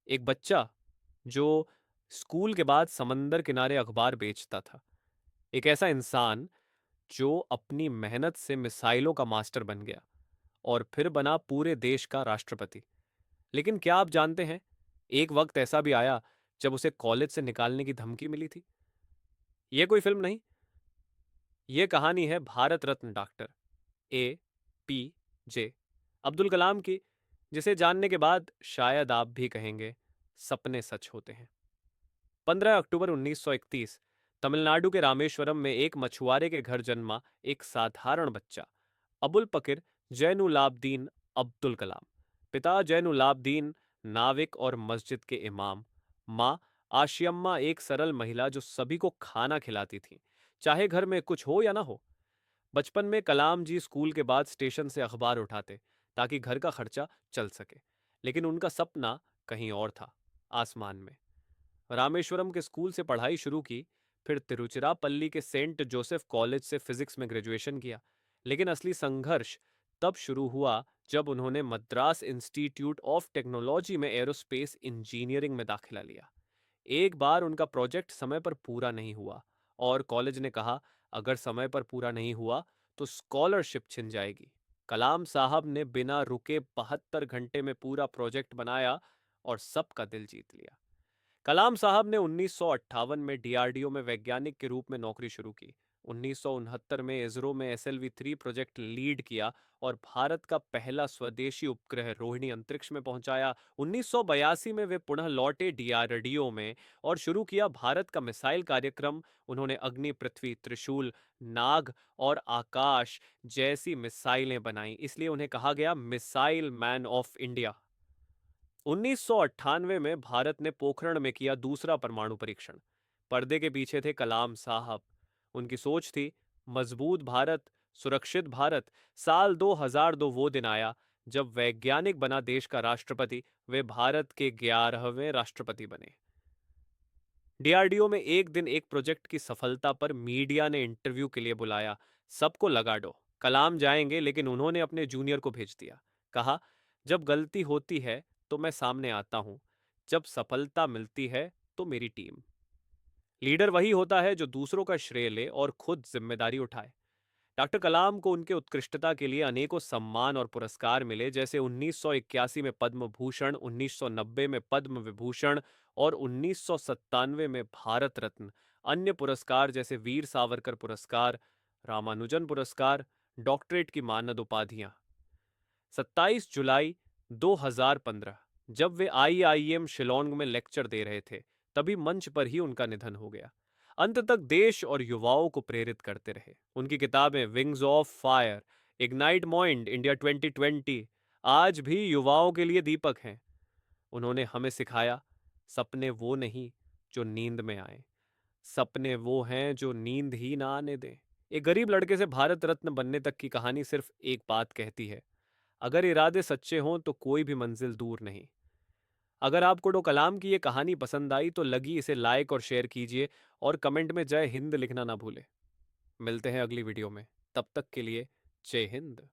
एक बच्चा जो स्कूल के बाद समंदर किनारे अखबार बेचता था। एक ऐसा इंसान जो अपनी मेहनत से मिसाइलों का मास्टर बन गया और फिर बना पूरे देश का राष्ट्रपति। लेकिन क्या आप जानते हैं, एक वक्त ऐसा भी आया जब उसे कॉलेज से निकालने की धमकी मिली थी। यह कोई फिल्म नहीं, यह कहानी है भारत रत्न डॉक्टर APJ अब्दुल कलाम की, जिसे जानने के बाद शायद आप भी कहेंगे सपने सच होते हैं। 15 अक्टूबर 1931 तमिलनाडु के रामेश्वरम में एक मछुआरे के घर जन्मा एक साधारण बच्चा अबुल पकिर जैनुलाब्दीन अब्दुल कलाम। पिता जैनुलाब्दीन नाविक और मस्जिद के इमाम। माँ आशियम्मा एक सरल महिला जो सभी को खाना खिलाती थी, चाहे घर में कुछ हो या ना हो। बचपन में कलाम जी स्कूल के बाद स्टेशन से अखबार उठाते ताकि घर का खर्चा चल सके, लेकिन उनका सपना कहीं और था, आसमान में। रामेश्वरम के स्कूल से पढ़ाई शुरू की, फिर तिरुचिरापल्ली के सेंट जोसेफ कॉलेज से फिजिक्स में ग्रेजुएशन किया। लेकिन असली संघर्ष तब शुरू हुआ जब उन्होंने मद्रास इंस्टीट्यूट ऑफ टेक्नोलॉजी में एरोस्पेस इंजीनियरिंग में दाखिला लिया। एक बार उनका प्रोजेक्ट समय पर पूरा नहीं हुआ और कॉलेज ने कहा, अगर समय पर पूरा नहीं हुआ तो स्कॉलरशिप छिन जाएगी। कलाम साहब ने बिना रुके 72 घंटे में पूरा प्रोजेक्ट बनाया और सबका दिल जीत लिया। कलाम साहब ने 1958 में डीआरडीओ में वैज्ञानिक के रूप में नौकरी शुरू की। 1969 में इसरो में SLV-3 प्रोजेक्ट लीड किया और भारत का पहला स्वदेशी उपग्रह रोहिणी अंतरिक्ष में पहुंचाया। 1982 में वे पुनः लौटे डीआरडीओ में और शुरू किया भारत का मिसाइल कार्यक्रम। उन्होंने अग्नि, पृथ्वी, त्रिशूल, नाग और आकाश जैसी मिसाइलें बनाई, इसलिए उन्हें कहा गया मिसाइल मैन ऑफ इंडिया। 1998 में भारत ने पोखरण में किया दूसरा परमाणु परीक्षण। पर्दे के पीछे थे कलाम साहब। उनकी सोच थी मजबूत भारत, सुरक्षित भारत। साल 2002 वो दिन आया जब वैज्ञानिक बना देश का राष्ट्रपति। वे भारत के 11वें राष्ट्रपति बने। डीआरडीओ में एक दिन एक प्रोजेक्ट की सफलता पर मीडिया ने इंटरव्यू के लिए बुलाया। सबको लगा डो कलाम जाएंगे, लेकिन उन्होंने अपने जूनियर को भेज दिया। कहा, जब गलती होती है तो मैं सामने आता हूं, जब सफलता मिलती है तो मेरी टीम। लीडर वही होता है जो दूसरों का श्रेय ले और खुद जिम्मेदारी उठाए। डॉक्टर कलाम को उनके उत्कृष्टता के लिए अनेकों सम्मान और पुरस्कार मिले, जैसे 1981 में पद्म भूषण, 1990 में पद्म विभूषण और 1997 में भारत रत्न। अन्य पुरस्कार जैसे वीर सावरकर पुरस्कार, रामानुजन पुरस्कार, डॉक्टरेट की मानद उपाधियां। 27 जुलाई 2015 जब वे IIM शिलोंग में लेक्चर दे रहे थे, तभी मंच पर ही उनका निधन हो गया। अंत तक देश और युवाओं को प्रेरित करते रहे। उनकी किताबें wings of fire, ignite mind, India 2020 आज भी युवाओं के लिए दीपक हैं। उन्होंने हमें सिखाया, सपने वो नहीं जो नींद में आए, सपने वो हैं जो नींद ही ना आने दें। एक गरीब लड़के से भारत रत्न बनने तक की कहानी सिर्फ एक बात कहती है, अगर इरादे सच्चे हों तो कोई भी मंजिल दूर नहीं। अगर आपको डो कलाम की ये कहानी पसंद आई तो लगी इसे लाइक और शेयर कीजिए और कमेंट में जय हिंद लिखना ना भूलें। मिलते हैं अगली वीडियो में, तब तक के लिए जय हिंद।